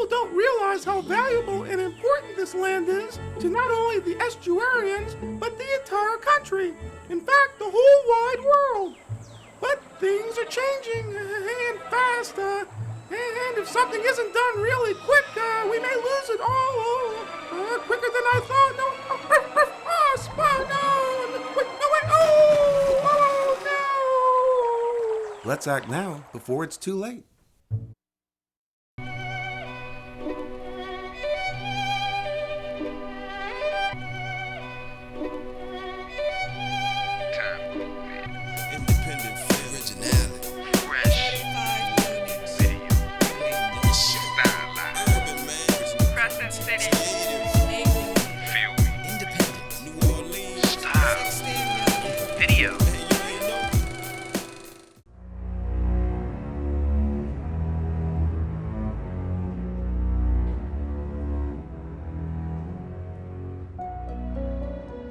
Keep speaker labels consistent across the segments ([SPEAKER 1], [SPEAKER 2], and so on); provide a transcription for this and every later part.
[SPEAKER 1] People don't realize how valuable and important this land is to not only the estuarians, but the entire country. In fact, the whole wide world. But things are changing and fast, and if something isn't done really quick, we may lose it all quicker than I thought. No, wait, oh, no!
[SPEAKER 2] Let's act now before it's too late.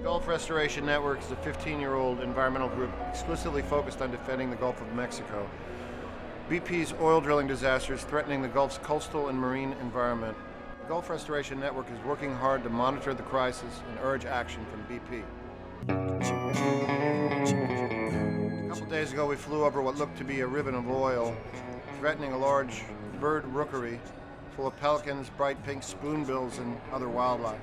[SPEAKER 3] Gulf Restoration Network is a 15-year-old environmental group exclusively focused on defending the Gulf of Mexico. BP's oil drilling disaster is threatening the Gulf's coastal and marine environment. The Gulf Restoration Network is working hard to monitor the crisis and urge action from BP. A couple days ago, we flew over what looked to be a ribbon of oil, threatening a large bird rookery full of pelicans, bright pink spoonbills, and other wildlife.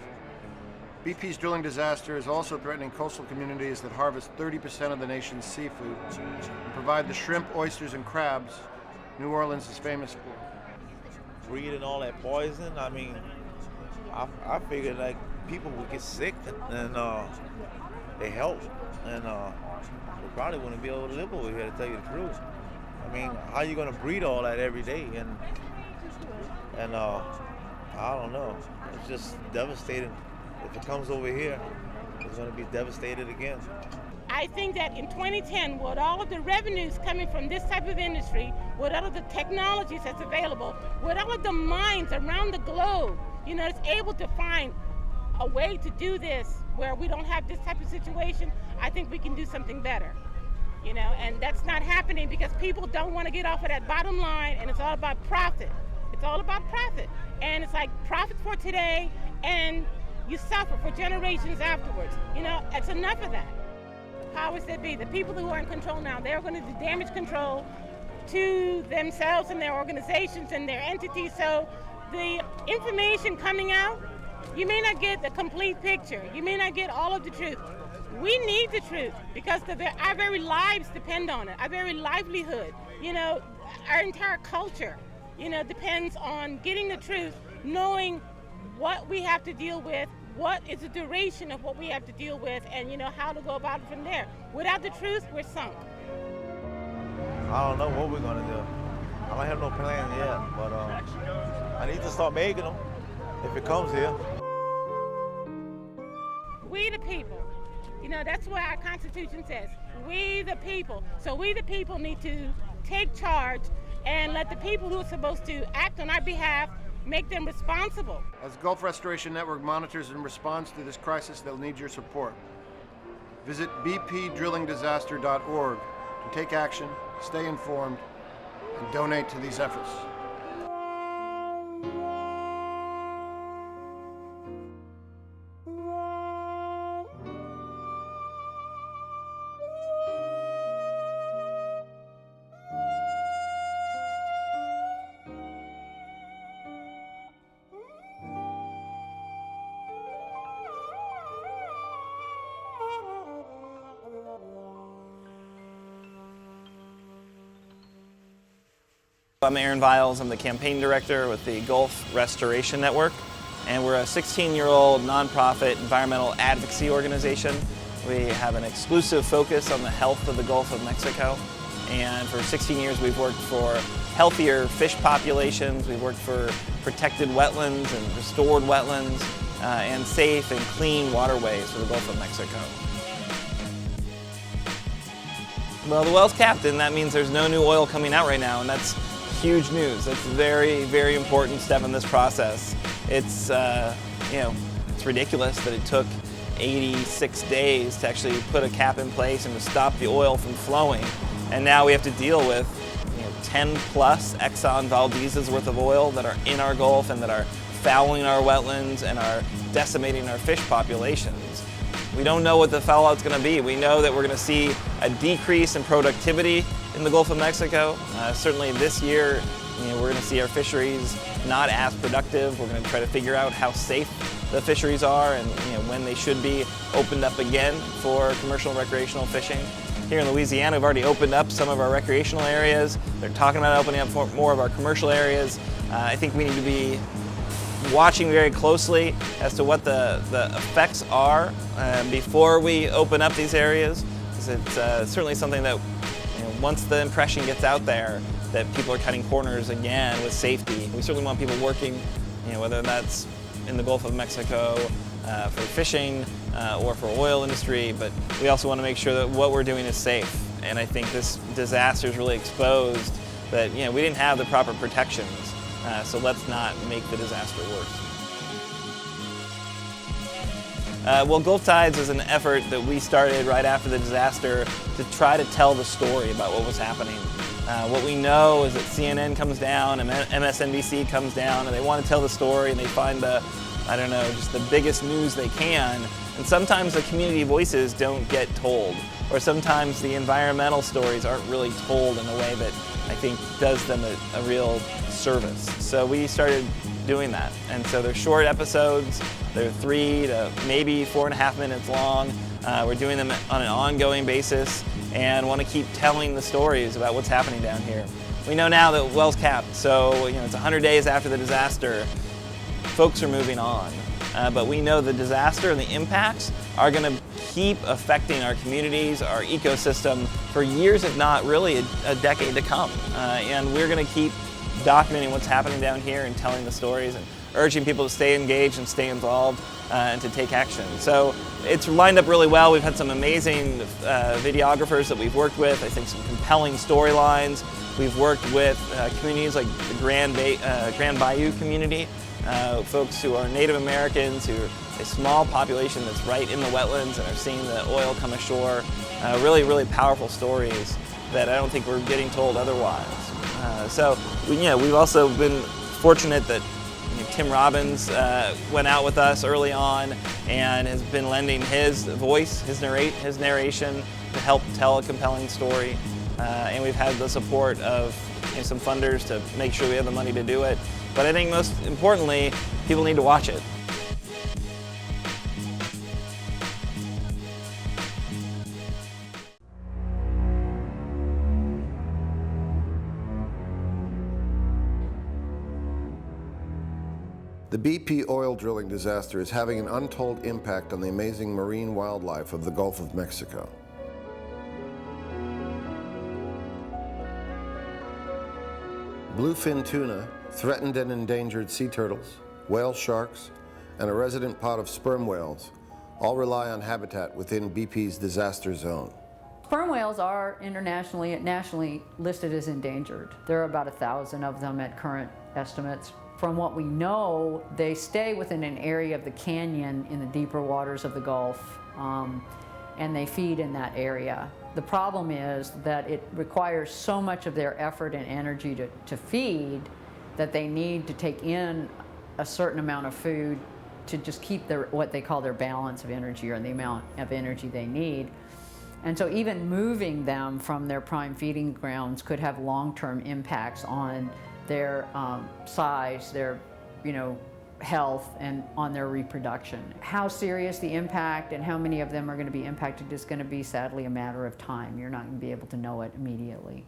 [SPEAKER 3] BP's drilling disaster is also threatening coastal communities that harvest 30% of the nation's seafood and provide the shrimp, oysters, and crabs New Orleans is famous for.
[SPEAKER 4] Breathing all that poison, I mean, I figured like people would get sick and they help, and we probably wouldn't be able to live over here, to tell you the truth. I mean, how are you gonna breathe all that every day? And I don't know, it's just devastating. If it comes over here, it's going to be devastated again.
[SPEAKER 5] I think that in 2010, with all of the revenues coming from this type of industry, with all of the technologies that's available, with all of the minds around the globe, it's able to find a way to do this where we don't have this type of situation, I think we can do something better. And that's not happening because people don't want to get off of that bottom line, and it's all about profit. It's all about profit. And it's like profit for today, and you suffer for generations afterwards. It's enough of that. The powers that be, the people who are in control now, they're going to do damage control to themselves and their organizations and their entities. So the information coming out, you may not get the complete picture. You may not get all of the truth. We need the truth because our very lives depend on it, our very livelihood. Our entire culture, depends on getting the truth, knowing what we have to deal with, what is the duration of what we have to deal with, and how to go about it from there. Without the truth, we're sunk.
[SPEAKER 4] I don't know what we're gonna do. I don't have no plan yet, but I need to start making them if it comes here.
[SPEAKER 5] We the people. That's what our Constitution says. We the people. So we the people need to take charge and let the people who are supposed to act on our behalf make them responsible.
[SPEAKER 3] As Gulf Restoration Network monitors and responds to this crisis, they'll need your support. Visit bpdrillingdisaster.org to take action, stay informed, and donate to these efforts.
[SPEAKER 6] I'm Aaron Viles. I'm the campaign director with the Gulf Restoration Network, and we're a 16-year-old nonprofit environmental advocacy organization. We have an exclusive focus on the health of the Gulf of Mexico, and for 16 years we've worked for healthier fish populations, we've worked for protected wetlands and restored wetlands, and safe and clean waterways for the Gulf of Mexico. Well, the well's capped, and that means there's no new oil coming out right now, and that's huge news. That's a very, very important step in this process. It's, it's ridiculous that it took 86 days to actually put a cap in place and to stop the oil from flowing. And now we have to deal with 10 plus Exxon Valdez's worth of oil that are in our Gulf and that are fouling our wetlands and are decimating our fish populations. We don't know what the fallout's going to be. We know that we're going to see a decrease in productivity in the Gulf of Mexico. Certainly this year, we're going to see our fisheries not as productive. We're going to try to figure out how safe the fisheries are and when they should be opened up again for commercial and recreational fishing. Here in Louisiana, we've already opened up some of our recreational areas. They're talking about opening up more of our commercial areas. I think we need to be watching very closely as to what the effects are before we open up these areas. It's certainly something that once the impression gets out there that people are cutting corners again with safety, we certainly want people working, whether that's in the Gulf of Mexico for fishing or for oil industry, but we also want to make sure that what we're doing is safe. And I think this disaster has really exposed that we didn't have the proper protections, so let's not make the disaster worse. Well, Gulf Tides is an effort that we started right after the disaster to try to tell the story about what was happening. What we know is that CNN comes down and MSNBC comes down and they want to tell the story and they find just the biggest news they can. And sometimes the community voices don't get told, or sometimes the environmental stories aren't really told in a way that I think does them a real service. So we started doing that. And so they're short episodes, they're 3 to maybe 4.5 minutes long. We're doing them on an ongoing basis and want to keep telling the stories about what's happening down here. We know now that well's capped, so it's 100 days after the disaster. Folks are moving on, but we know the disaster and the impacts are going to keep affecting our communities, our ecosystem for years, if not really a decade to come. And we're going to keep documenting what's happening down here and telling the stories and urging people to stay engaged and stay involved and to take action. So it's lined up really well. We've had some amazing videographers that we've worked with. I think some compelling storylines. We've worked with communities like the Grand Bayou community, folks who are Native Americans, who are a small population that's right in the wetlands and are seeing the oil come ashore. Really, really powerful stories that I don't think we're getting told otherwise. So we've also been fortunate that Tim Robbins went out with us early on and has been lending his voice, his narration to help tell a compelling story. And we've had the support of some funders to make sure we have the money to do it. But I think most importantly, people need to watch it.
[SPEAKER 3] The BP oil drilling disaster is having an untold impact on the amazing marine wildlife of the Gulf of Mexico. Bluefin tuna, threatened and endangered sea turtles, whale sharks, and a resident pod of sperm whales all rely on habitat within BP's disaster zone.
[SPEAKER 7] Sperm whales are nationally listed as endangered. There are about 1,000 of them at current estimates. From what we know, they stay within an area of the canyon in the deeper waters of the Gulf, and they feed in that area. The problem is that it requires so much of their effort and energy to feed that they need to take in a certain amount of food to just keep what they call their balance of energy, or the amount of energy they need. And so even moving them from their prime feeding grounds could have long-term impacts on their size, their health, and on their reproduction. How serious the impact and how many of them are going to be impacted is going to be sadly a matter of time. You're not going to be able to know it immediately.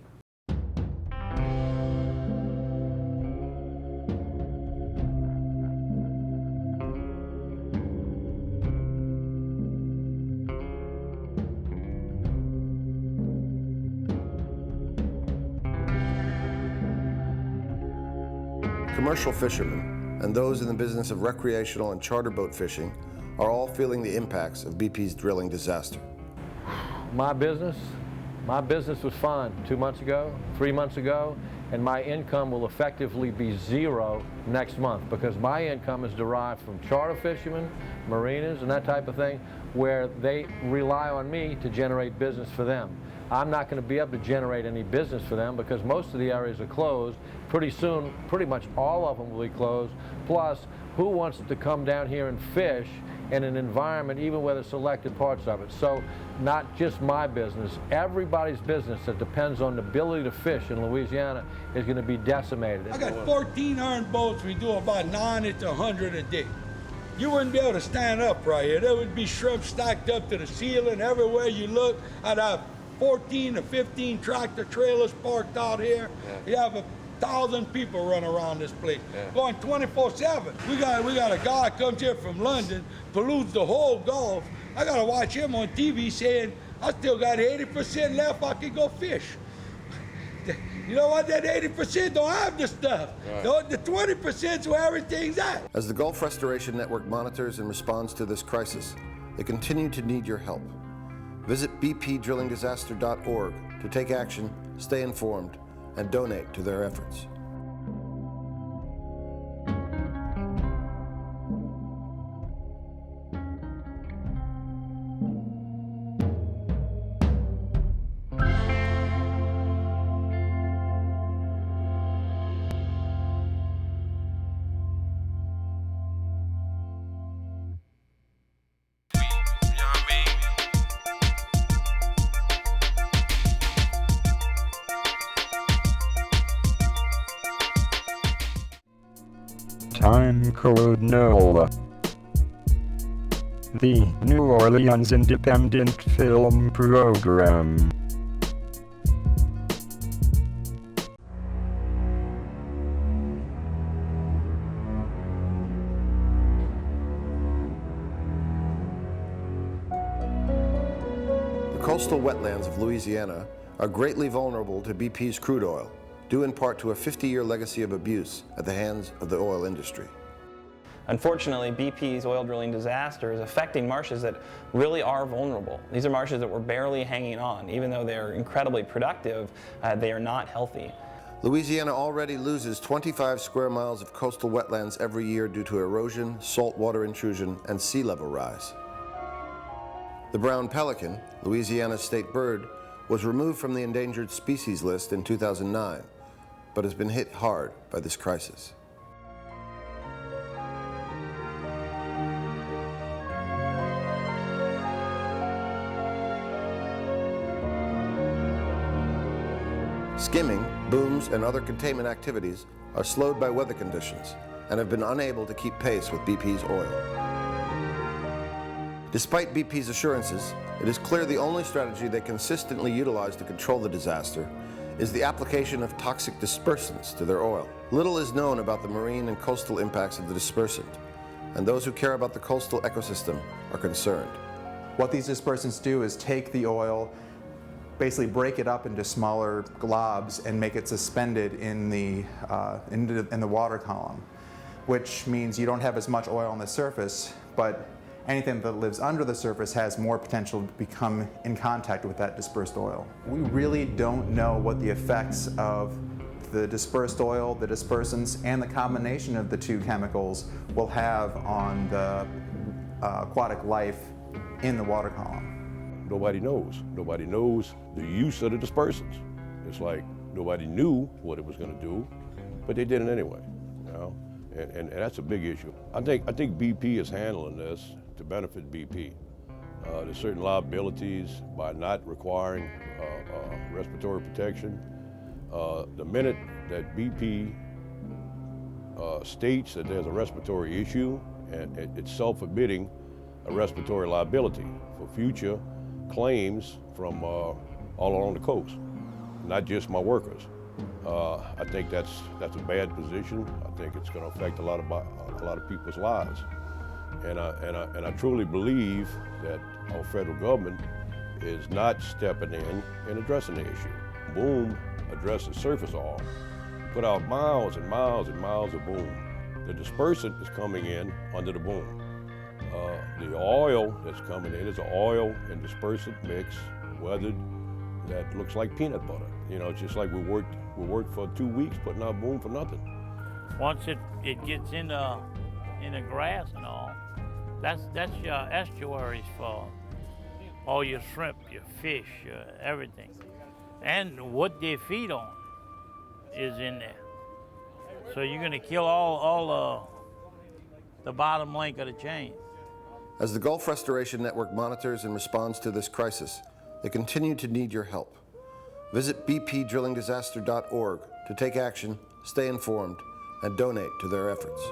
[SPEAKER 3] Commercial fishermen and those in the business of recreational and charter boat fishing are all feeling the impacts of BP's drilling disaster.
[SPEAKER 8] My business was fine 2 months ago, 3 months ago, and my income will effectively be zero next month because my income is derived from charter fishermen, marinas, and that type of thing, where they rely on me to generate business for them. I'm not going to be able to generate any business for them because most of the areas are closed. Pretty soon, pretty much all of them will be closed. Plus, who wants to come down here and fish in an environment, even where there's selected parts of it? So, not just my business, everybody's business that depends on the ability to fish in Louisiana is going to be decimated.
[SPEAKER 9] I got 14 iron boats. We do about 90 to 100 a day. You wouldn't be able to stand up right here. There would be shrimp stacked up to the ceiling everywhere you look. I'd have 14 to 15 tractor trailers parked out here. Yeah. You have 1,000 people run around this place, going 24/7. We got a guy comes here from London, pollutes the whole Gulf. I gotta watch him on TV saying, I still got 80% left, I can go fish. You know what, that 80% don't have the stuff. Right. The 20% is where everything's at.
[SPEAKER 3] As the Gulf Restoration Network monitors and responds to this crisis, they continue to need your help. Visit bpdrillingdisaster.org to take action, stay informed, and donate to their efforts.
[SPEAKER 10] Timecode NOLA. The New Orleans Independent Film Program.
[SPEAKER 3] The coastal wetlands of Louisiana are greatly vulnerable to BP's crude oil, due in part to a 50-year legacy of abuse at the hands of the oil industry.
[SPEAKER 6] Unfortunately, BP's oil drilling disaster is affecting marshes that really are vulnerable. These are marshes that were barely hanging on. Even though they're incredibly productive, they are not healthy.
[SPEAKER 3] Louisiana already loses 25 square miles of coastal wetlands every year due to erosion, saltwater intrusion, and sea level rise. The brown pelican, Louisiana's state bird, was removed from the endangered species list in 2009, but has been hit hard by this crisis. Skimming, booms, and other containment activities are slowed by weather conditions and have been unable to keep pace with BP's oil. Despite BP's assurances, it is clear the only strategy they consistently utilize to control the disaster is the application of toxic dispersants to their oil. Little is known about the marine and coastal impacts of the dispersant, and those who care about the coastal ecosystem are concerned.
[SPEAKER 11] What these dispersants do is take the oil, basically break it up into smaller globs and make it suspended in the water column, which means you don't have as much oil on the surface, but anything that lives under the surface has more potential to become in contact with that dispersed oil. We really don't know what the effects of the dispersed oil, the dispersants, and the combination of the two chemicals will have on the aquatic life in the water column.
[SPEAKER 12] Nobody knows. Nobody knows the use of the dispersants. It's like nobody knew what it was going to do, but they did it anyway. You know? And that's a big issue. I think BP is handling this to benefit BP. There's certain liabilities by not requiring respiratory protection. The minute that BP states that there's a respiratory issue, and it's self-admitting a respiratory liability for future claims from all along the coast, not just my workers. I think that's a bad position. I think it's going to affect a lot of people's lives, and I truly believe that our federal government is not stepping in and addressing the issue. Boom addresses surface oil, put out miles and miles and miles of boom. The dispersant is coming in under the boom. The oil that's coming in is an oil and dispersant mix, weathered, that looks like peanut butter. You know, it's just like we worked for 2 weeks putting out boom for nothing.
[SPEAKER 13] Once it gets in the grass and all, that's your estuaries for all your shrimp, your fish, everything. And what they feed on is in there. So you're gonna kill all the bottom link of the chain.
[SPEAKER 3] As the Gulf Restoration Network monitors and responds to this crisis, they continue to need your help. Visit bpdrillingdisaster.org to take action, stay informed, and donate to their efforts.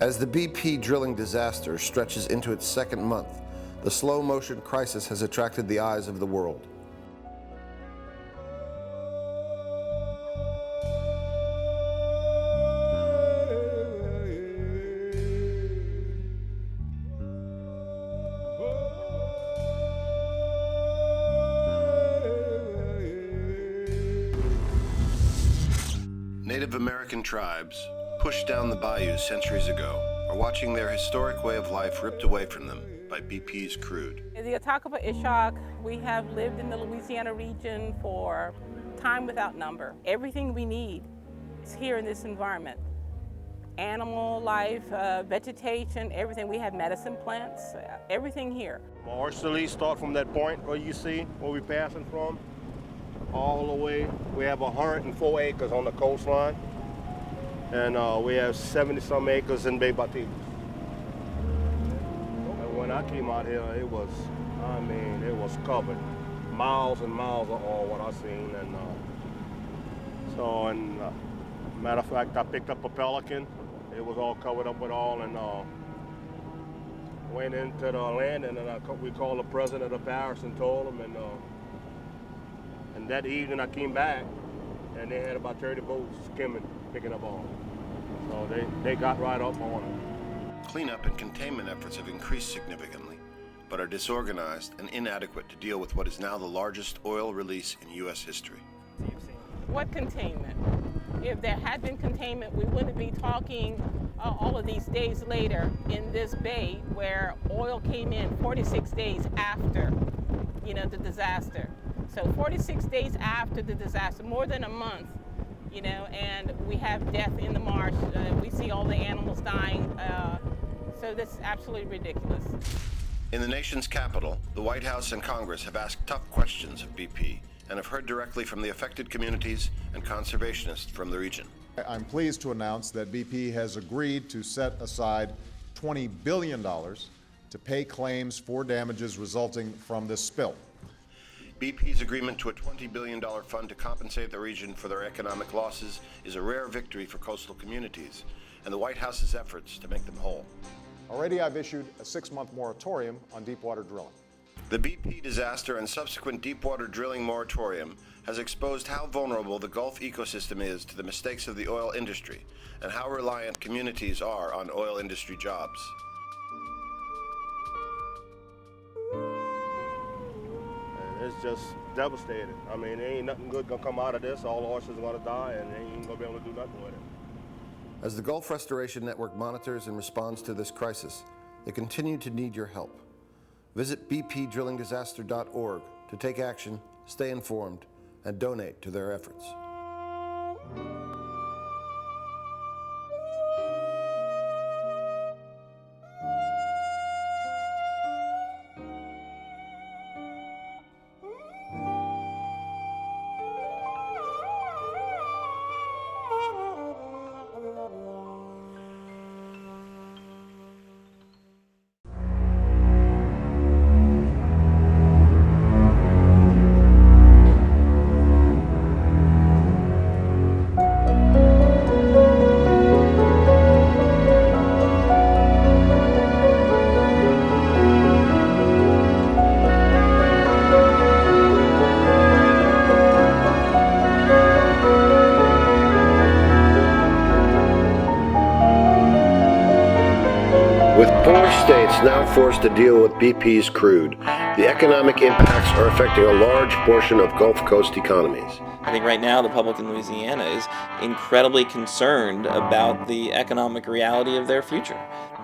[SPEAKER 3] As the BP drilling disaster stretches into its second month, the slow-motion crisis has attracted the eyes of the world. Native American tribes, pushed down the bayous centuries ago, are watching their historic way of life ripped away from them by BP's crude.
[SPEAKER 5] The Atakapa Ishak, we have lived in the Louisiana region for time without number. Everything we need is here in this environment. Animal life, vegetation, everything. We have medicine plants, everything here.
[SPEAKER 14] Our lease start from that point where you see where we're passing from, all the way. We have 104 acres on the coastline. And we have 70-some acres in Bay Batik. And when I came out here, it was covered. Miles and miles of oil, what I seen. And matter of fact, I picked up a pelican. It was all covered up with oil, and went into the land, and then we called the president of Paris and told him, and that evening I came back, and they had about 30 boats skimming, picking up oil. So they got right up on it.
[SPEAKER 3] Cleanup and containment efforts have increased significantly, but are disorganized and inadequate to deal with what is now the largest oil release in U.S. history.
[SPEAKER 5] What containment? If there had been containment, we wouldn't be talking all of these days later in this bay where oil came in 46 days after, the disaster. So 46 days after the disaster, more than a month, and we have death in the marsh. We see all the animals dying. So this is absolutely ridiculous.
[SPEAKER 3] In the nation's capital, the White House and Congress have asked tough questions of BP and have heard directly from the affected communities and conservationists from the region.
[SPEAKER 15] I'm pleased to announce that BP has agreed to set aside $20 billion to pay claims for damages resulting from this spill.
[SPEAKER 3] BP's agreement to a $20 billion fund to compensate the region for their economic losses is a rare victory for coastal communities and the White House's efforts to make them whole.
[SPEAKER 15] Already I've issued a 6-month moratorium on deepwater drilling.
[SPEAKER 3] The BP disaster and subsequent deepwater drilling moratorium has exposed how vulnerable the Gulf ecosystem is to the mistakes of the oil industry and how reliant communities are on oil industry jobs.
[SPEAKER 14] It's just devastating. I mean, there ain't nothing good gonna come out of this. All the horses are gonna die, and they ain't gonna be able to do nothing with it.
[SPEAKER 3] As the Gulf Restoration Network monitors and responds to this crisis, they continue to need your help. Visit bpdrillingdisaster.org to take action, stay informed, and donate to their efforts. With 4 states now forced to deal with BP's crude, the economic impacts are affecting a large portion of Gulf Coast economies.
[SPEAKER 6] I think right now the public in Louisiana is incredibly concerned about the economic reality of their future.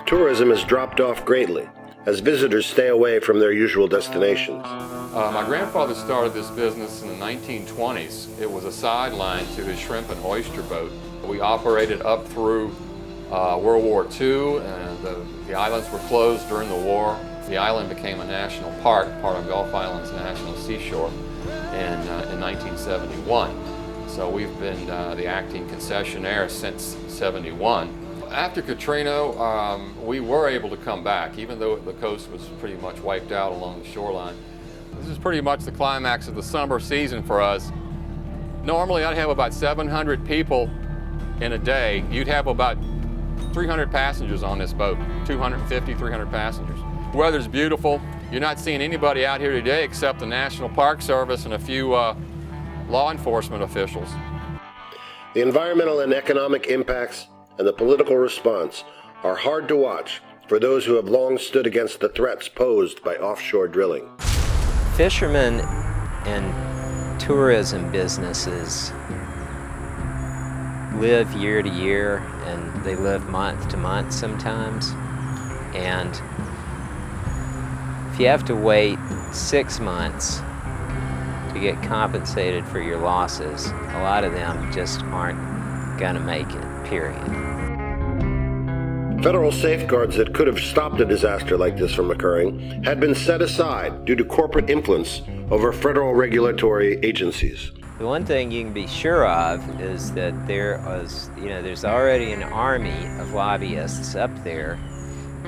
[SPEAKER 3] Tourism has dropped off greatly as visitors stay away from their usual destinations.
[SPEAKER 16] My grandfather started this business in the 1920s. It was a sideline to his shrimp and oyster boat. We operated up through World War II, and the islands were closed during the war. The island became a national park, part of Gulf Islands National Seashore, in 1971. So we've been the acting concessionaire since '71. After Katrina, we were able to come back, even though the coast was pretty much wiped out along the shoreline. This is pretty much the climax of the summer season for us. Normally, I'd have about 700 people in a day. You'd have about 300 passengers on this boat, 250, 300 passengers. Weather's beautiful. You're not seeing anybody out here today except the National Park Service and a few law enforcement officials.
[SPEAKER 3] The environmental and economic impacts and the political response are hard to watch for those who have long stood against the threats posed by offshore drilling.
[SPEAKER 17] Fishermen and tourism businesses live year to year, and they live month to month sometimes. And if you have to wait 6 months to get compensated for your losses, a lot of them just aren't gonna make it, period.
[SPEAKER 3] Federal safeguards that could have stopped a disaster like this from occurring had been set aside due to corporate influence over federal regulatory agencies.
[SPEAKER 17] The one thing you can be sure of is that there's already an army of lobbyists up there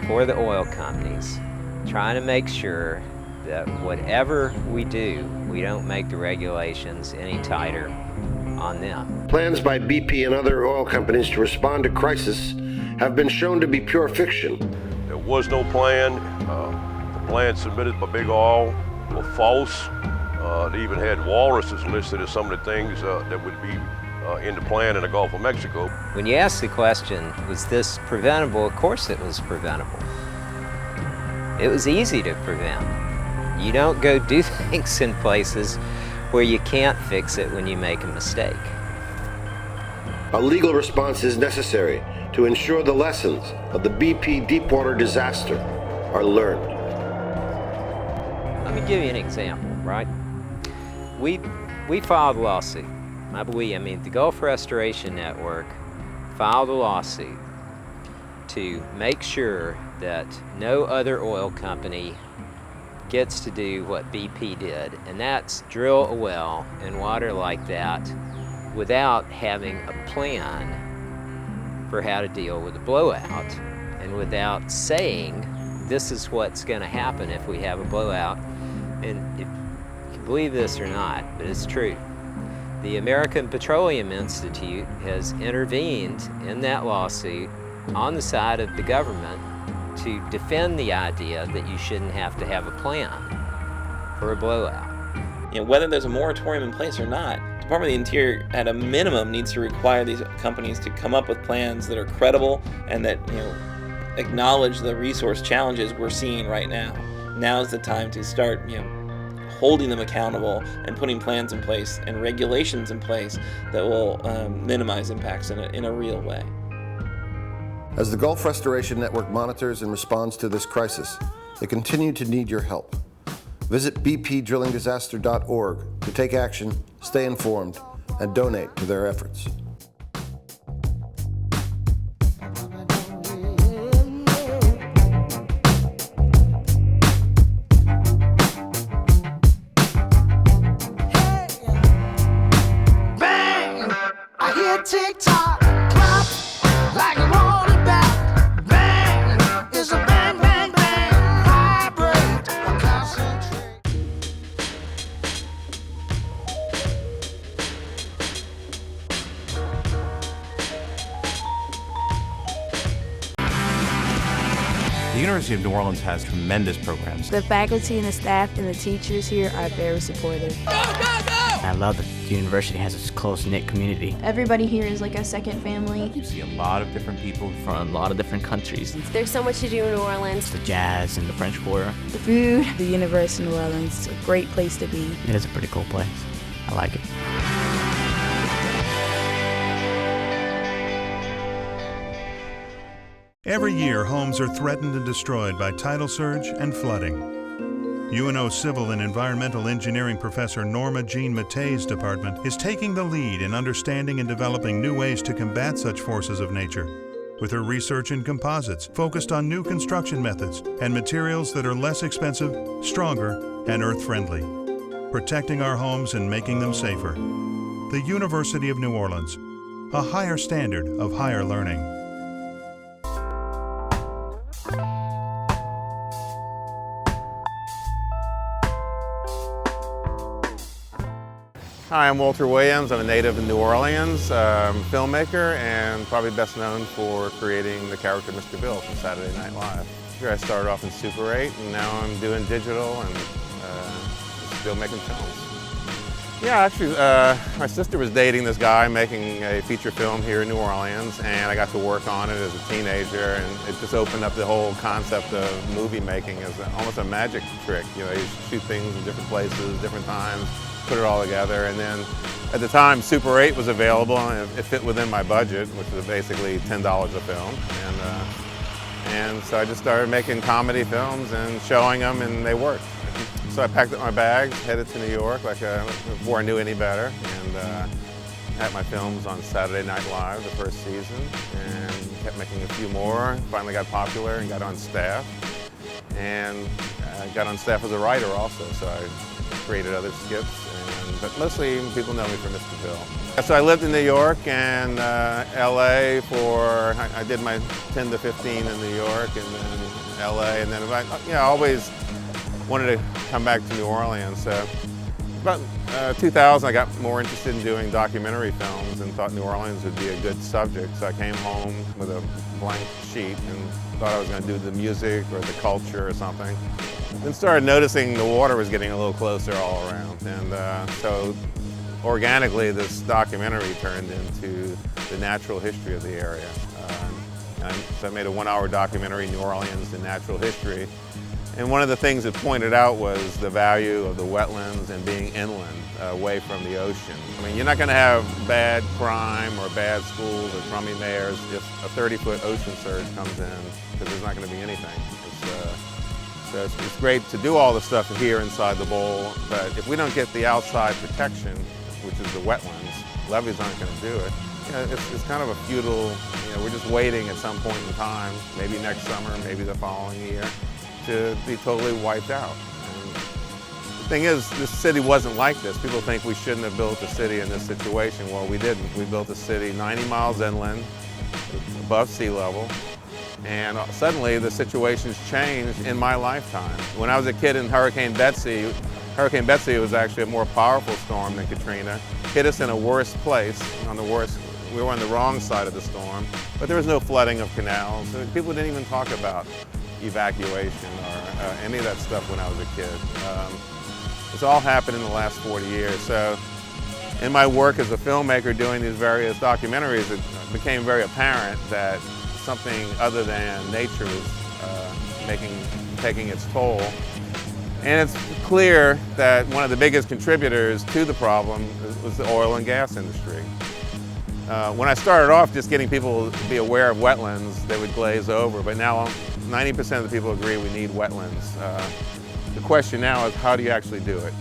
[SPEAKER 17] for the oil companies trying to make sure that whatever we do, we don't make the regulations any tighter on them.
[SPEAKER 3] Plans by BP and other oil companies to respond to crisis have been shown to be pure fiction.
[SPEAKER 12] There was no plan. The plan submitted by Big Oil were false. They even had walruses listed as some of the things that would be in the plan in the Gulf of Mexico.
[SPEAKER 17] When you ask the question, was this preventable? Of course it was preventable. It was easy to prevent. You don't go do things in places where you can't fix it when you make a mistake.
[SPEAKER 3] A legal response is necessary to ensure the lessons of the BP Deepwater disaster are learned.
[SPEAKER 17] Let me give you an example, right? We filed a lawsuit. I mean the Gulf Restoration Network filed a lawsuit to make sure that no other oil company gets to do what BP did, and that's drill a well in water like that without having a plan for how to deal with a blowout, and without saying this is what's going to happen if we have a blowout. And if you can believe this or not, but it's true. The American Petroleum Institute has intervened in that lawsuit on the side of the government to defend the idea that you shouldn't have to have a plan for a blowout.
[SPEAKER 6] Whether there's a moratorium in place or not, the Department of the Interior, at a minimum, needs to require these companies to come up with plans that are credible and that acknowledge the resource challenges we're seeing right now. Now is the time to start, holding them accountable and putting plans in place and regulations in place that will minimize impacts in a real way.
[SPEAKER 3] As the Gulf Restoration Network monitors and responds to this crisis, they continue to need your help. Visit bpdrillingdisaster.org to take action, stay informed, and donate to their efforts.
[SPEAKER 18] Bang! I hear tick-tock, clap, like a rolling back. Bang! It's a bang, bang, bang. Vibrate, or concentrate.
[SPEAKER 19] The University of New Orleans has tremendous programs.
[SPEAKER 20] The faculty and the staff and the teachers here are very supportive.
[SPEAKER 19] Go, go, go!
[SPEAKER 20] I love the university has this close-knit community.
[SPEAKER 21] Everybody here is like a second family.
[SPEAKER 20] You see a lot of different people from a lot of different countries.
[SPEAKER 22] There's so much to do in New Orleans.
[SPEAKER 20] The jazz and the French Quarter.
[SPEAKER 21] The food. The University of New Orleans is a great place to be.
[SPEAKER 20] It is a pretty cool place. I like it.
[SPEAKER 23] Every year, homes are threatened and destroyed by tidal surge and flooding. UNO Civil and Environmental Engineering professor Norma Jean Mattei's department is taking the lead in understanding and developing new ways to combat such forces of nature, with her research in composites focused on new construction methods and materials that are less expensive, stronger, and earth-friendly, protecting our homes and making them safer. The University of New Orleans, a higher standard of higher learning.
[SPEAKER 24] Hi, I'm Walter Williams. I'm a native of New Orleans, filmmaker, and probably best known for creating the character Mr. Bill from Saturday Night Live. Here I started off in Super 8, and now I'm doing digital and still making films. Yeah, actually, my sister was dating this guy making a feature film here in New Orleans, and I got to work on it as a teenager, and it just opened up the whole concept of movie making as almost a magic trick. You know, you shoot things in different places, different times, put it all together, and then at the time Super 8 was available and it fit within my budget, which was basically $10 a film, and so I just started making comedy films and showing them, and they worked. So I packed up my bags, headed to New York before I knew any better, and had my films on Saturday Night Live the first season, and kept making a few more. Finally got popular and got on staff, and got on staff as a writer also, so I created other skits, but mostly people know me for Mr. Bill. So I lived in New York and LA I did my 10 to 15 in New York, and then LA, and then I always wanted to come back to New Orleans. So about 2000 I got more interested in doing documentary films and thought New Orleans would be a good subject. So I came home with a blank sheet and thought I was going to do the music or the culture or something. Then started noticing the water was getting a little closer all around, and so organically this documentary turned into the natural history of the area. So I made a 1-hour documentary, New Orleans, the natural history. And one of the things it pointed out was the value of the wetlands and being inland, away from the ocean. I mean, you're not going to have bad crime or bad schools or crummy mayors if a 30-foot ocean surge comes in, because there's not going to be anything. So it's great to do all the stuff here inside the bowl, but if we don't get the outside protection, which is the wetlands, levees aren't going to do it. You know, it's kind of a futile, we're just waiting at some point in time, maybe next summer, maybe the following year, to be totally wiped out. And the thing is, this city wasn't like this. People think we shouldn't have built a city in this situation. Well, we didn't. We built a city 90 miles inland, above sea level, and suddenly the situation's changed in my lifetime. When I was a kid in Hurricane Betsy was actually a more powerful storm than Katrina. Hit us in a worse place, we were on the wrong side of the storm, but there was no flooding of canals. People didn't even talk about evacuation or any of that stuff when I was a kid. It's all happened in the last 40 years. So in my work as a filmmaker doing these various documentaries, it became very apparent that something other than nature was taking its toll. And it's clear that one of the biggest contributors to the problem was the oil and gas industry. When I started off just getting people to be aware of wetlands, they would glaze over, but now 90% of the people agree we need wetlands. The question now is, how do you actually do it?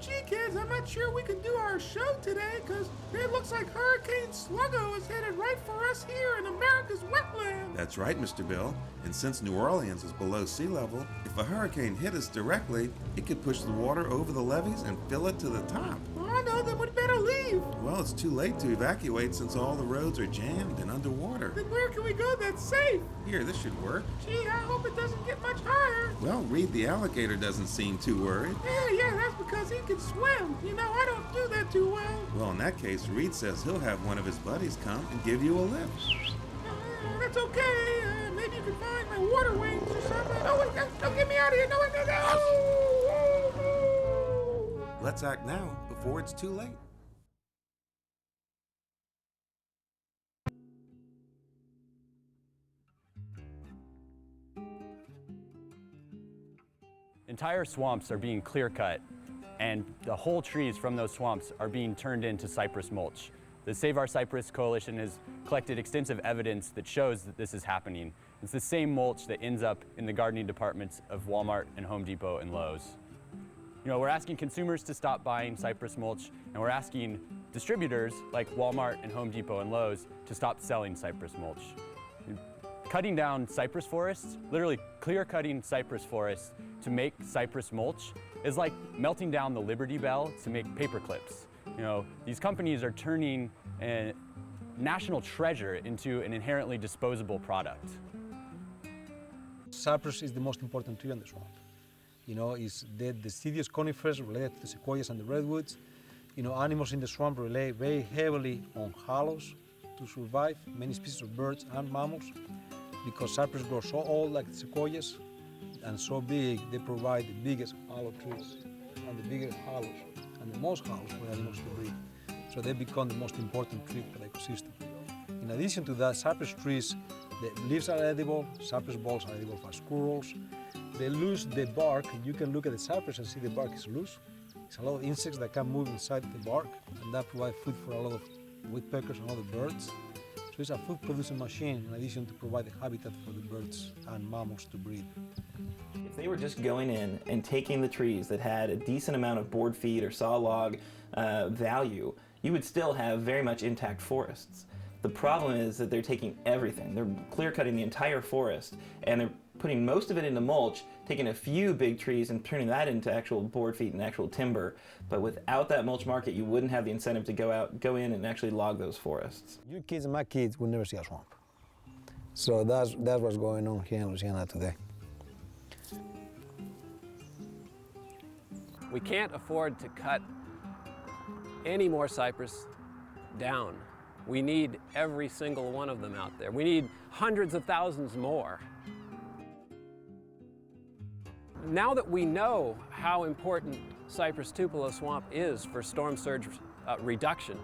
[SPEAKER 1] Gee kids, I'm not sure we can do our show today because it looks like Hurricane Sluggo is headed right for us here in America's wetland.
[SPEAKER 2] That's right, Mr. Bill. And since New Orleans is below sea level, if a hurricane hit us directly, it could push the water over the levees and fill it to the top.
[SPEAKER 1] Oh no, then we'd better leave.
[SPEAKER 2] Well, it's too late to evacuate since all the roads are jammed and underwater.
[SPEAKER 1] Then where can we go that's safe?
[SPEAKER 2] Here, this should work.
[SPEAKER 1] Gee, I hope it doesn't get much higher.
[SPEAKER 2] Well, Reed the alligator doesn't seem too worried.
[SPEAKER 1] Yeah, that's because he can swim. I don't do that too well.
[SPEAKER 2] Well, in that case, Reed says he'll have one of his buddies come and give you a lift.
[SPEAKER 1] That's okay. Maybe you can find my water wings or something. Oh, wait, don't get me out of here. No.
[SPEAKER 2] Let's act now before it's too late.
[SPEAKER 4] Entire swamps are being clear-cut, and the whole trees from those swamps are being turned into cypress mulch. The Save Our Cypress Coalition has collected extensive evidence that shows that this is happening. It's the same mulch that ends up in the gardening departments of Walmart and Home Depot and Lowe's. You know, we're asking consumers to stop buying cypress mulch, and we're asking distributors like Walmart and Home Depot and Lowe's to stop selling cypress mulch. Cutting down cypress forests, literally clear-cutting cypress forests to make cypress mulch is like melting down the Liberty Bell to make paper clips. You know, these companies are turning a national treasure into an inherently disposable product.
[SPEAKER 7] Cypress is the most important tree on the swamp. You know, it's the deciduous conifers related to the sequoias and the redwoods. You know, animals in the swamp rely very heavily on hollows to survive, many species of birds and mammals. Because cypress grows so old like the sequoias and so big, they provide the biggest hollow trees and the biggest hollows and the most hollows for animals to breed. So they become the most important tree for the ecosystem. In addition to that, cypress trees, the leaves are edible, cypress balls are edible for squirrels. They lose the bark. You can look at the cypress and see the bark is loose. There's a lot of insects that can move inside the bark, and that provides food for a lot of woodpeckers and other birds. So it's a food-producing machine in addition to provide the habitat for the birds and mammals to breed.
[SPEAKER 6] If they were just going in and taking the trees that had a decent amount of board feet or saw log value, you would still have very much intact forests. The problem is that they're taking everything. They're clear-cutting the entire forest, and they're putting most of it into mulch, taking a few big trees and turning that into actual board feet and actual timber. But without that mulch market, you wouldn't have the incentive to go in and actually log those forests.
[SPEAKER 7] Your kids and my kids will never see a swamp. So that's what's going on here in Louisiana today.
[SPEAKER 8] We can't afford to cut any more cypress down. We need every single one of them out there. We need hundreds of thousands more. Now that we know how important cypress tupelo swamp is for storm surge reduction,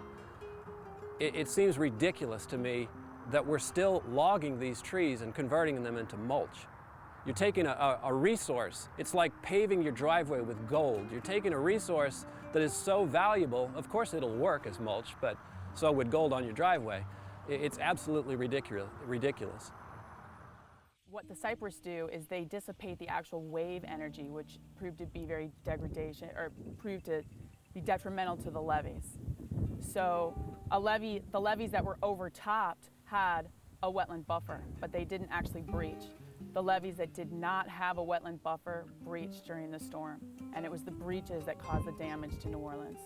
[SPEAKER 8] it seems ridiculous to me that we're still logging these trees and converting them into mulch. You're taking a resource, it's like paving your driveway with gold. You're taking a resource that is so valuable, of course it'll work as mulch, but so would gold on your driveway. It's absolutely ridiculous.
[SPEAKER 9] What the cypress do is they dissipate the actual wave energy, which proved to be proved to be detrimental to the levees. So the levees that were overtopped had a wetland buffer, but they didn't actually breach. The levees that did not have a wetland buffer breached during the storm, and it was the breaches that caused the damage to New Orleans.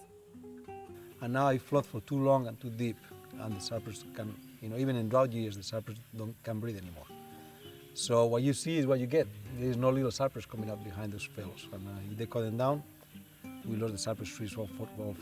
[SPEAKER 7] And now it floods for too long and too deep, and the cypress can, you know, even in drought years, the cypress can't breathe anymore. So what you see is what you get. There is no little cypress coming up behind those fellows, and if they cut them down, we lose the cypress trees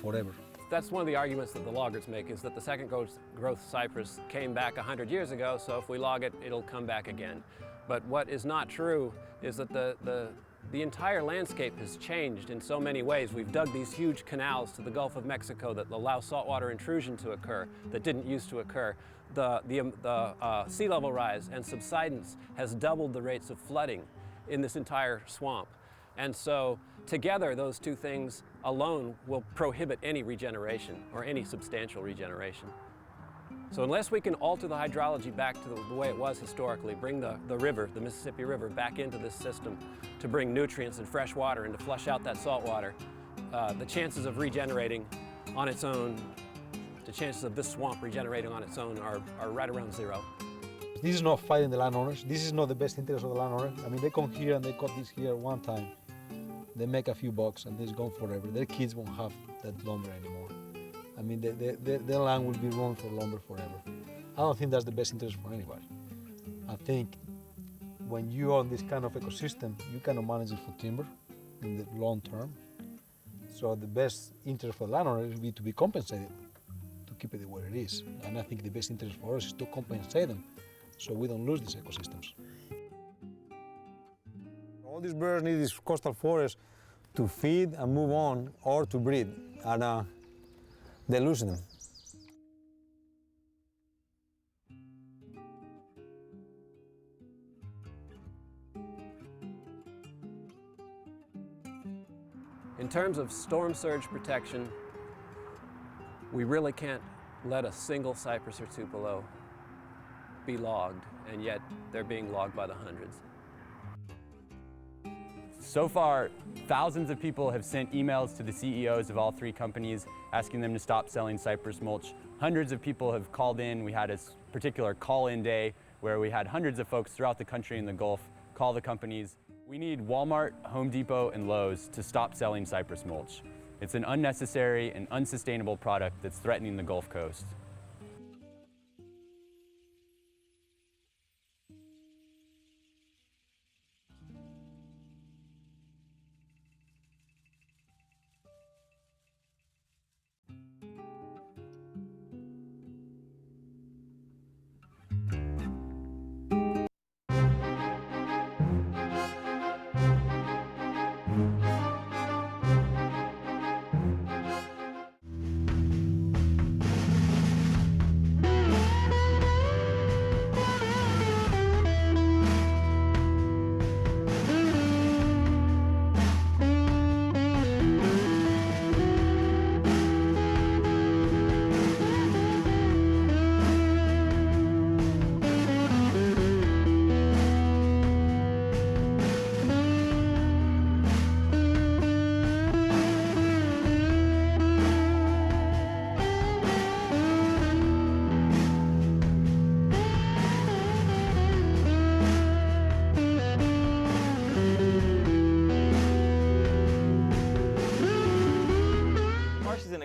[SPEAKER 7] forever.
[SPEAKER 8] That's one of the arguments that the loggers make, is that the second growth cypress came back 100 years ago, so if we log it, it'll come back again. But what is not true is that the entire landscape has changed in so many ways. We've dug these huge canals to the Gulf of Mexico that allow saltwater intrusion to occur that didn't used to occur. The sea level rise and subsidence has doubled the rates of flooding in this entire swamp. And so together, those two things alone will prohibit any regeneration or any substantial regeneration. So unless we can alter the hydrology back to the way it was historically, bring the river, the Mississippi River, back into this system to bring nutrients and fresh water and to flush out that salt water, the chances of regenerating on its own, the chances of this swamp regenerating on its own are right around zero.
[SPEAKER 7] This is not fighting the landowners. This is not the best interest of the landowner. I mean, they come here and they cut this here one time. They make a few bucks and it's gone forever. Their kids won't have that lumber anymore. I mean, their land will be run for lumber forever. I don't think that's the best interest for anybody. I think when you own this kind of ecosystem, you cannot manage it for timber in the long term. So the best interest for the landowner will be to be compensated to keep it where it is. And I think the best interest for us is to compensate them so we don't lose these ecosystems. All these birds need this coastal forest to feed and move on or to breed, and they lose them.
[SPEAKER 8] In terms of storm surge protection, we really can't let a single cypress or tupelo be logged, and yet they're being logged by the hundreds.
[SPEAKER 4] So far, thousands of people have sent emails to the CEOs of all 3 companies asking them to stop selling cypress mulch. Hundreds of people have called in. We had a particular call-in day where we had hundreds of folks throughout the country and the Gulf call the companies. We need Walmart, Home Depot, and Lowe's to stop selling cypress mulch. It's an unnecessary and unsustainable product that's threatening the Gulf Coast.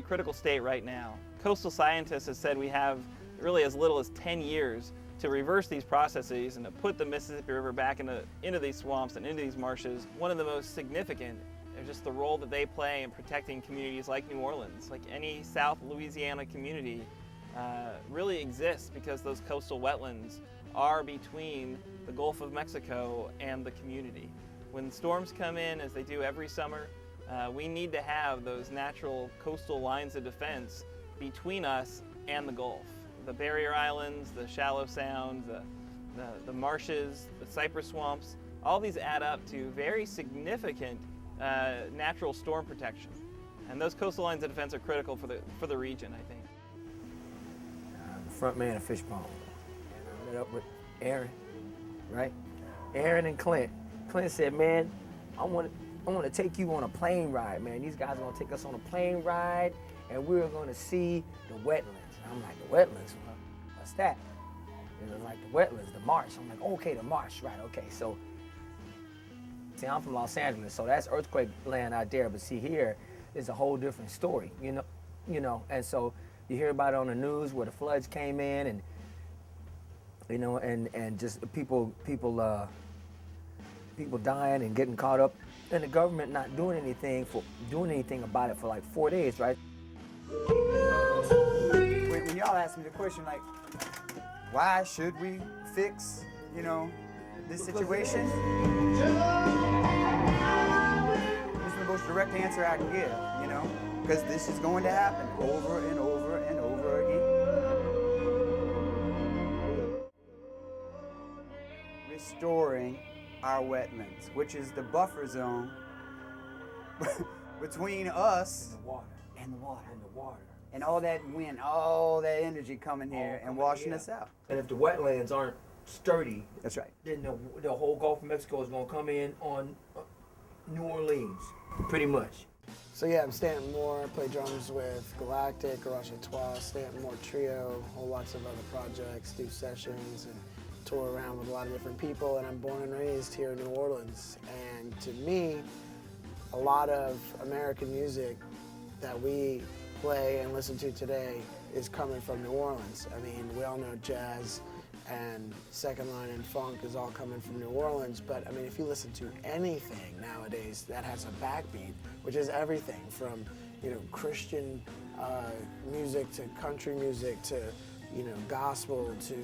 [SPEAKER 6] Critical state right now. Coastal scientists have said we have really as little as 10 years to reverse these processes and to put the Mississippi River back into these swamps and into these marshes. One of the most significant is just the role that they play in protecting communities like New Orleans. Like any South Louisiana community really exists because those coastal wetlands are between the Gulf of Mexico and the community. When storms come in, as they do every summer, we need to have those natural coastal lines of defense between us and the Gulf. The barrier islands, the shallow sound, the marshes, the cypress swamps, all these add up to very significant natural storm protection. And those coastal lines of defense are critical for the region, I think.
[SPEAKER 5] The front man of Fishbone. I met up with Aaron, right? Aaron and Clint. Clint said, man, I want to take you on a plane ride, man. These guys are going to take us on a plane ride, and we're going to see the wetlands. And I'm like, the wetlands? What's that? And it was like, the wetlands, the marsh. I'm like, okay, the marsh, right, okay. So, see, I'm from Los Angeles, so that's earthquake land out there, but see, here is a whole different story, you know, and so you hear about it on the news where the floods came in, and, you know, and just people dying and getting caught up, and the government not doing anything about it for like 4 days, right?
[SPEAKER 10] When y'all ask me the question, like, why should we fix, you know, this situation? This is the most direct answer I can give, you know, because this is going to happen over and over and over again. Restoring our wetlands, which is the buffer zone between us and the water. And all that wind, all that energy coming here and washing us out.
[SPEAKER 5] And if the wetlands aren't sturdy,
[SPEAKER 10] that's right,
[SPEAKER 5] then the whole Gulf of Mexico is going to come in on New Orleans, pretty much.
[SPEAKER 11] So yeah, I'm Stanton Moore. I play drums with Galactic, Garage à Trois, Stanton Moore Trio, whole lots of other projects, do sessions and tour around with a lot of different people. And I'm born and raised here in New Orleans. And to me, a lot of American music that we play and listen to today is coming from New Orleans. I mean, we all know jazz and second line and funk is all coming from New Orleans, but I mean, if you listen to anything nowadays that has a backbeat, which is everything from, you know, Christian music to country music to, you know, gospel to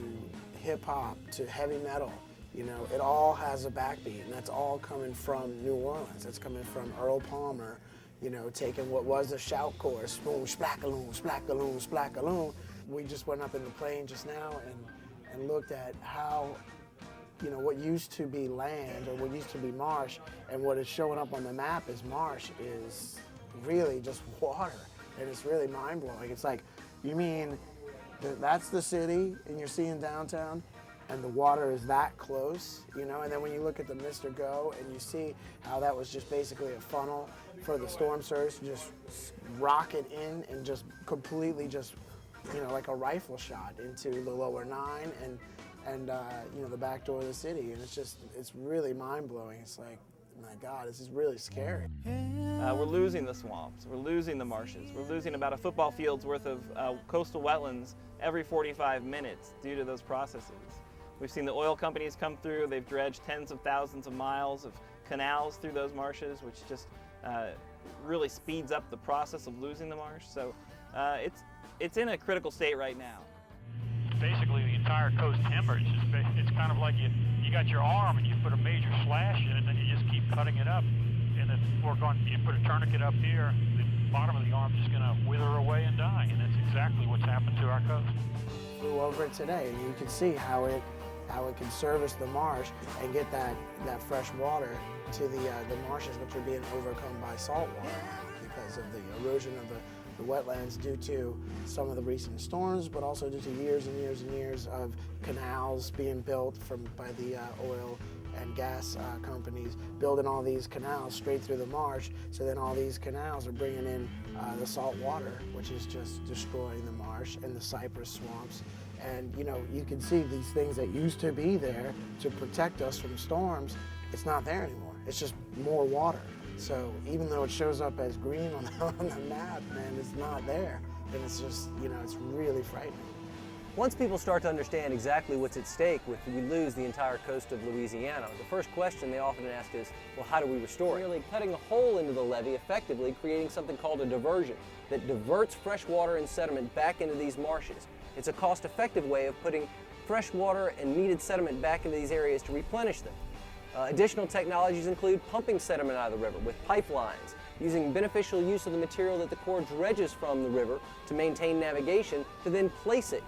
[SPEAKER 11] hip hop to heavy metal, You know, it all has a backbeat, and that's all coming from New Orleans. It's coming from Earl Palmer, you know, taking what was a shout chorus, boom, splackaloon, splackaloon, splackaloon. We just went up in the plane just now and looked at how, you know, what used to be land or what used to be marsh, and what is showing up on the map as marsh is really just water, and it's really mind-blowing. It's like, you mean that's the city, and you're seeing downtown, and the water is that close, you know? And then when you look at the Mr. Go and you see how that was just basically a funnel for the storm surge to just rocket in and just completely just, you know, like a rifle shot into the lower 9 and you know, the back door of the city. And it's really mind-blowing. It's like, my God, this is really scary.
[SPEAKER 6] We're losing the swamps, we're losing the marshes, we're losing about a football field's worth of coastal wetlands every 45 minutes due to those processes. We've seen the oil companies come through, they've dredged tens of thousands of miles of canals through those marshes, which just really speeds up the process of losing the marsh. So it's in a critical state right now.
[SPEAKER 13] Basically, the entire coast hemorrhage. It's kind of like you got your arm and you put a major slash in it, and then you just keep cutting it up. And if you put a tourniquet up here, the bottom of the arm's just going to wither away and die. And that's exactly what's happened to our coast.
[SPEAKER 11] Flew over it today, and you can see how it can service the marsh and get that fresh water to the marshes, which are being overcome by salt water because of the erosion of the wetlands due to some of the recent storms, but also due to years and years and years of canals being built by the oil and gas companies, building all these canals straight through the marsh. So then all these canals are bringing in the salt water, which is just destroying the marsh and the cypress swamps. And you know, you can see these things that used to be there to protect us from storms, it's not there anymore. It's just more water. So even though it shows up as green on the map, man, it's not there. And it's just, you know, it's really frightening.
[SPEAKER 14] Once people start to understand exactly what's at stake if we lose the entire coast of Louisiana, the first question they often ask is, well, how do we restore it? Merely cutting a hole into the levee, effectively creating something called a diversion that diverts fresh water and sediment back into these marshes. It's a cost-effective way of putting fresh water and needed sediment back into these areas to replenish them. Additional technologies include pumping sediment out of the river with pipelines, using beneficial use of the material that the Corps dredges from the river to maintain navigation, to then place it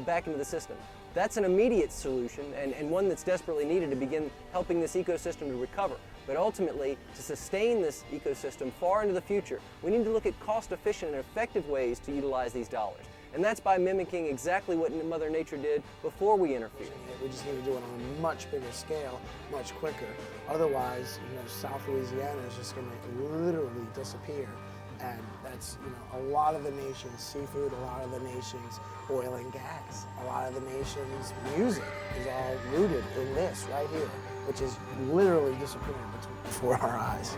[SPEAKER 14] back into the system. That's an immediate solution and one that's desperately needed to begin helping this ecosystem to recover. But ultimately, to sustain this ecosystem far into the future, we need to look at cost-efficient and effective ways to utilize these dollars. And that's by mimicking exactly what Mother Nature did before we interfered.
[SPEAKER 11] We just need to do it on a much bigger scale, much quicker. Otherwise, you know, South Louisiana is just going to literally disappear. And that's, you know, a lot of the nation's seafood, a lot of the nation's oil and gas, a lot of the nation's music is all rooted in this right here, which is literally disappearing before our eyes.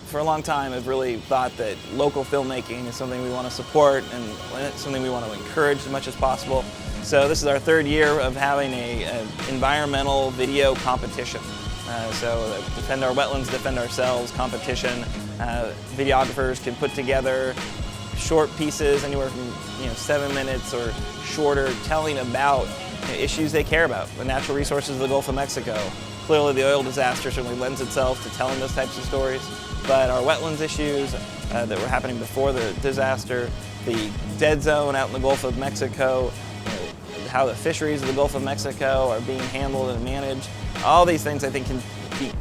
[SPEAKER 6] For a long time, I've really thought that local filmmaking is something we want to support and something we want to encourage as much as possible. So this is our third year of having an environmental video competition. So Defend Our Wetlands, Defend Ourselves competition. Videographers can put together short pieces, anywhere from 7 minutes or shorter, telling about issues they care about. The natural resources of the Gulf of Mexico. Clearly the oil disaster certainly lends itself to telling those types of stories. But our wetlands issues that were happening before the disaster, the dead zone out in the Gulf of Mexico, how the fisheries of the Gulf of Mexico are being handled and managed. All these things, I think,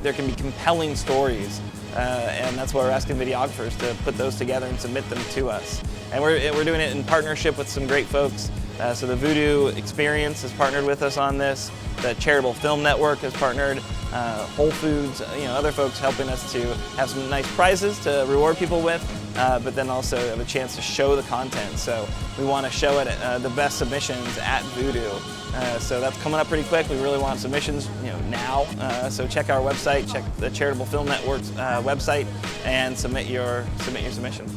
[SPEAKER 6] there can be compelling stories, and that's why we're asking videographers to put those together and submit them to us. And we're doing it in partnership with some great folks So the Voodoo Experience has partnered with us on this. The Charitable Film Network has partnered. Whole Foods, other folks helping us to have some nice prizes to reward people with, but then also have a chance to show the content. So we want to show it the best submissions at Voodoo. So that's coming up pretty quick. We really want submissions, now. So check our website, check the Charitable Film Network's website, and submit your submission.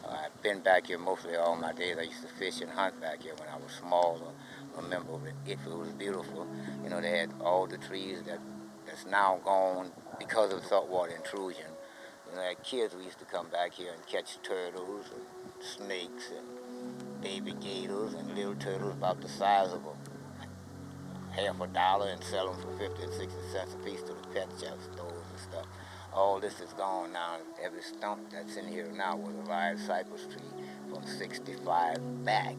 [SPEAKER 12] I've been back here mostly all my days. I used to fish and hunt back here when I was small. I remember it was beautiful. They had all the trees that's now gone because of saltwater intrusion. As kids, we used to come back here and catch turtles and snakes and baby gators and little turtles about the size of $50 and sell them for 50 and 60 cents a piece to the pet shop stores and stuff. All this is gone now. Every stump that's in here now was a live cypress tree from 65 back.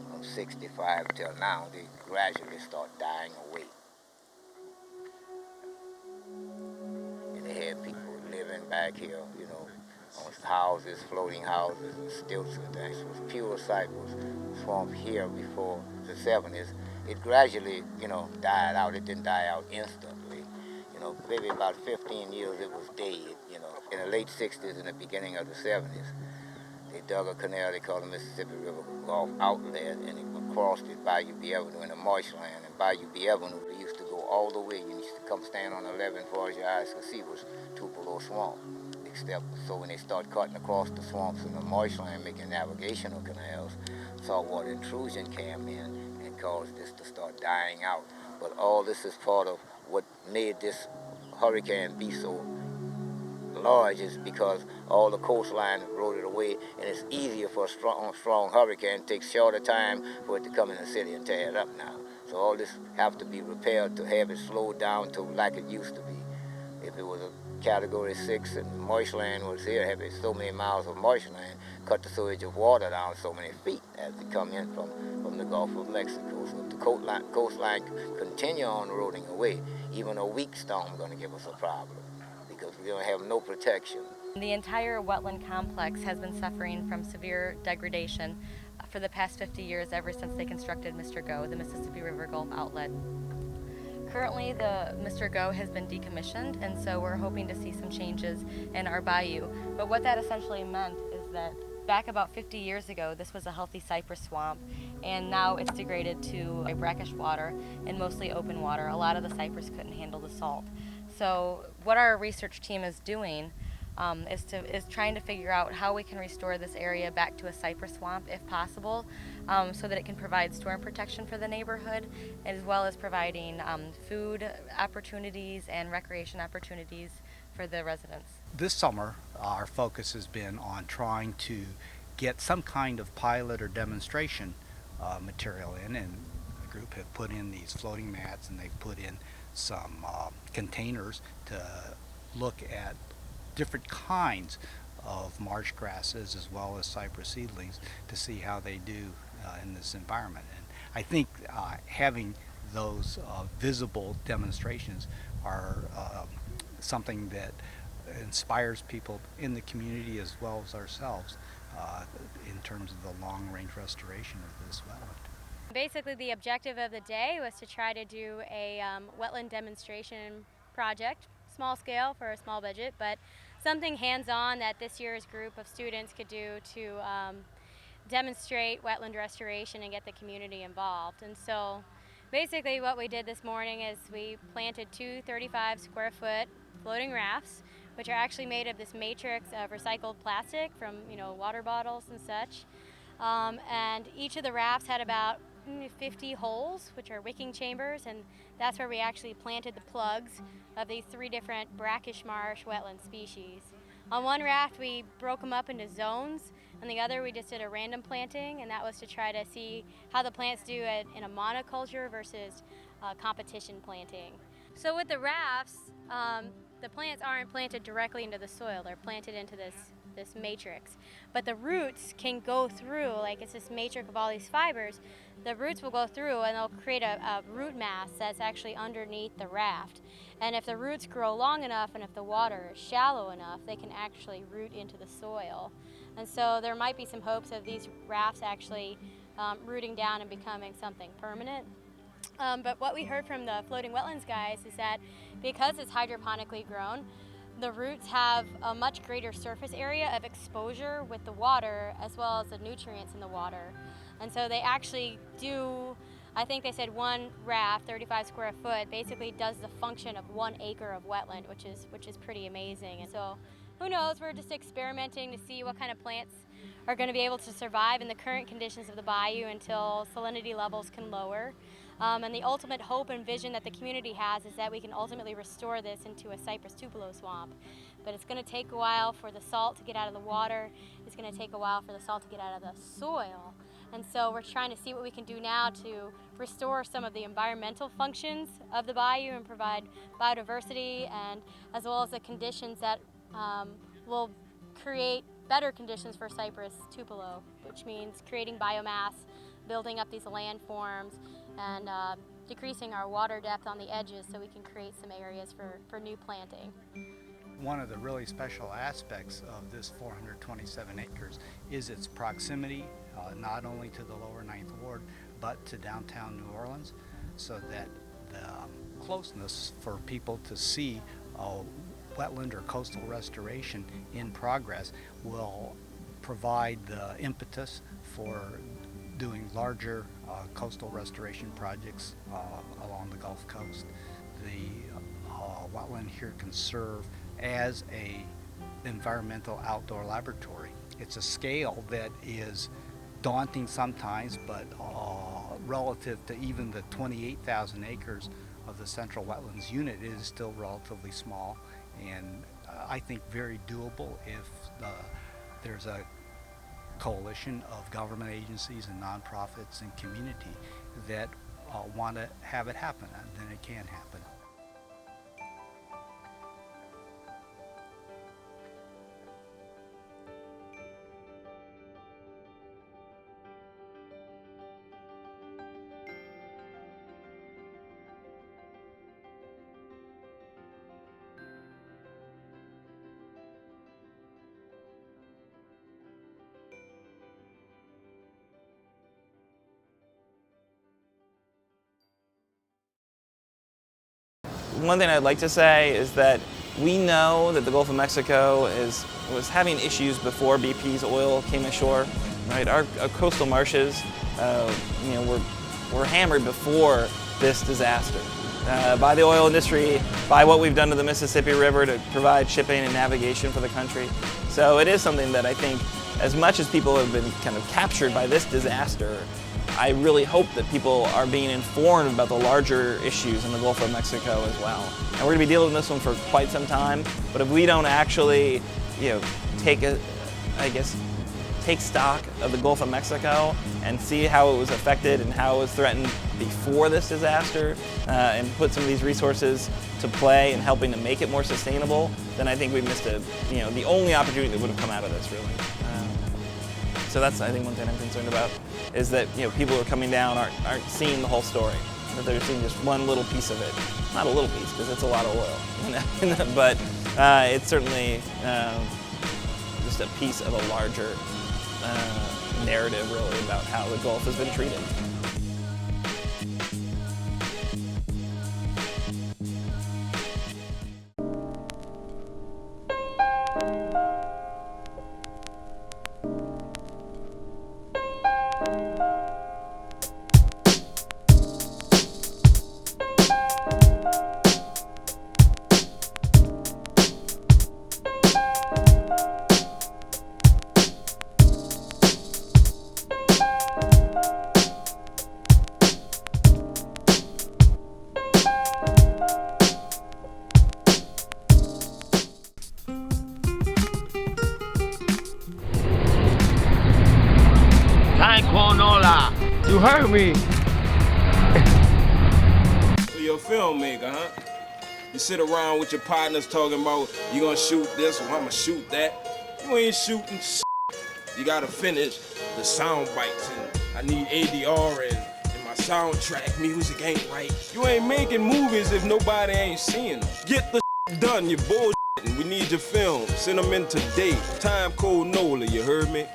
[SPEAKER 12] From 65 till now, they gradually start dying away. And they had people living back here, on houses, floating houses, and stilts and things. It was pure cypress swamp here before the 70s. It gradually, died out. It didn't die out instantly. Maybe about 15 years it was dead, In the late 60s and the beginning of the 70s, they dug a canal they called the Mississippi River Gulf Outlet, and it crossed it Bayou B Avenue in the marshland. And Bayou B Avenue, they used to go all the way. You used to come stand on 11 as far as your eyes could see was Tupelo Swamp. Except, so when they start cutting across the swamps in the marshland, making navigational canals, saltwater intrusion came in and caused this to start dying out. But all this is part of what made this hurricane be so large is because all the coastline rode it away, and it's easier for a strong hurricane. It takes shorter time for it to come in the city and tear it up now. So all this have to be repaired to have it slowed down to like it used to be. If it was a Category 6 and marshland was here, have so many miles of marshland, cut the surge of water down so many feet as they come in from the Gulf of Mexico. So if the coastline continue on eroding away, even a weak storm is going to give us a problem because we don't have no protection.
[SPEAKER 15] The entire wetland complex has been suffering from severe degradation for the past 50 years, ever since they constructed Mr. Go, the Mississippi River Gulf Outlet. Currently, the Mr. Go has been decommissioned, and so we're hoping to see some changes in our bayou. But what that essentially meant is that back about 50 years ago, this was a healthy cypress swamp, and now it's degraded to a brackish water and mostly open water. A lot of the cypress couldn't handle the salt. So what our research team is doing is trying to figure out how we can restore this area back to a cypress swamp if possible, so that it can provide storm protection for the neighborhood, as well as providing food opportunities and recreation opportunities for the residents.
[SPEAKER 16] This summer, our focus has been on trying to get some kind of pilot or demonstration material in, and the group have put in these floating mats, and they've put in some containers to look at different kinds of marsh grasses as well as cypress seedlings to see how they do in this environment. And I think having those visible demonstrations are something that inspires people in the community as well as ourselves in terms of the long-range restoration of this wetland.
[SPEAKER 17] Basically, the objective of the day was to try to do a wetland demonstration project, small scale for a small budget, but something hands-on that this year's group of students could do to demonstrate wetland restoration and get the community involved. And so basically what we did this morning is we planted 2 35 square foot floating rafts, which are actually made of this matrix of recycled plastic from water bottles and such. And each of the rafts had about 50 holes, which are wicking chambers, and that's where we actually planted the plugs of these 3 different brackish marsh wetland species. On one raft we broke them up into zones, and the other we just did a random planting, and that was to try to see how the plants do in a monoculture versus competition planting. So with the rafts,
[SPEAKER 3] the plants aren't planted directly into the soil. They're planted into this matrix. But the roots can go through, like it's this matrix of all these fibers. The roots will go through and they'll create a root mass that's actually underneath the raft. And if the roots grow long enough and if the water is shallow enough, they can actually root into the soil. And so there might be some hopes of these rafts actually rooting down and becoming something permanent. But what we heard from the floating wetlands guys is that because it's hydroponically grown, the roots have a much greater surface area of exposure with the water as well as the nutrients in the water. And so they actually do, I think they said one raft, 35 square foot, basically does the function of 1 acre of wetland, which is pretty amazing. And so who knows, we're just experimenting to see what kind of plants are going to be able to survive in the current conditions of the bayou until salinity levels can lower. And the ultimate hope and vision that the community has is that we can ultimately restore this into a cypress tupelo swamp. But it's going to take a while for the salt to get out of the water. It's going to take a while for the salt to get out of the soil. And so we're trying to see what we can do now to restore some of the environmental functions of the bayou and provide biodiversity, and as well as the conditions that will create better conditions for cypress tupelo, which means creating biomass, building up these landforms, and decreasing our water depth on the edges so we can create some areas for new planting.
[SPEAKER 16] One of the really special aspects of this 427 acres is its proximity, not only to the lower Ninth Ward, but to downtown New Orleans, so that the closeness for people to see wetland or coastal restoration in progress will provide the impetus for doing larger coastal restoration projects along the Gulf Coast. The wetland here can serve as a environmental outdoor laboratory. It's a scale that is daunting sometimes, but relative to even the 28,000 acres of the Central Wetlands Unit, it is still relatively small, and I think very doable if there's a coalition of government agencies and nonprofits and community that want to have it happen, and then it can happen.
[SPEAKER 6] One thing I'd like to say is that we know that the Gulf of Mexico was having issues before BP's oil came ashore. Right, our coastal marshes, were hammered before this disaster by the oil industry, by what we've done to the Mississippi River to provide shipping and navigation for the country. So it is something that I think, as much as people have been kind of captured by this disaster, I really hope that people are being informed about the larger issues in the Gulf of Mexico as well. And we're going to be dealing with this one for quite some time, but if we don't actually, take stock of the Gulf of Mexico and see how it was affected and how it was threatened before this disaster, and put some of these resources to play in helping to make it more sustainable, then I think we missed the only opportunity that would have come out of this, really. So that's, I think, one thing I'm concerned about, is that people who are coming down aren't seeing the whole story. That they're seeing just one little piece of it. Not a little piece, because it's a lot of oil. But it's certainly just a piece of a larger narrative, really, about how the Gulf has been treated.
[SPEAKER 18] NOLA, you heard me.
[SPEAKER 19] So you're a filmmaker, huh?
[SPEAKER 18] You sit around with your partners talking about, you gonna shoot this or I'ma shoot that. You ain't shooting shit. You gotta finish the sound bites, and I need ADR and my soundtrack music ain't right. You ain't making movies if nobody ain't seeing them. Get the done, you bullshitting. We need your film. Send them in today. Timecode NOLA, you heard me?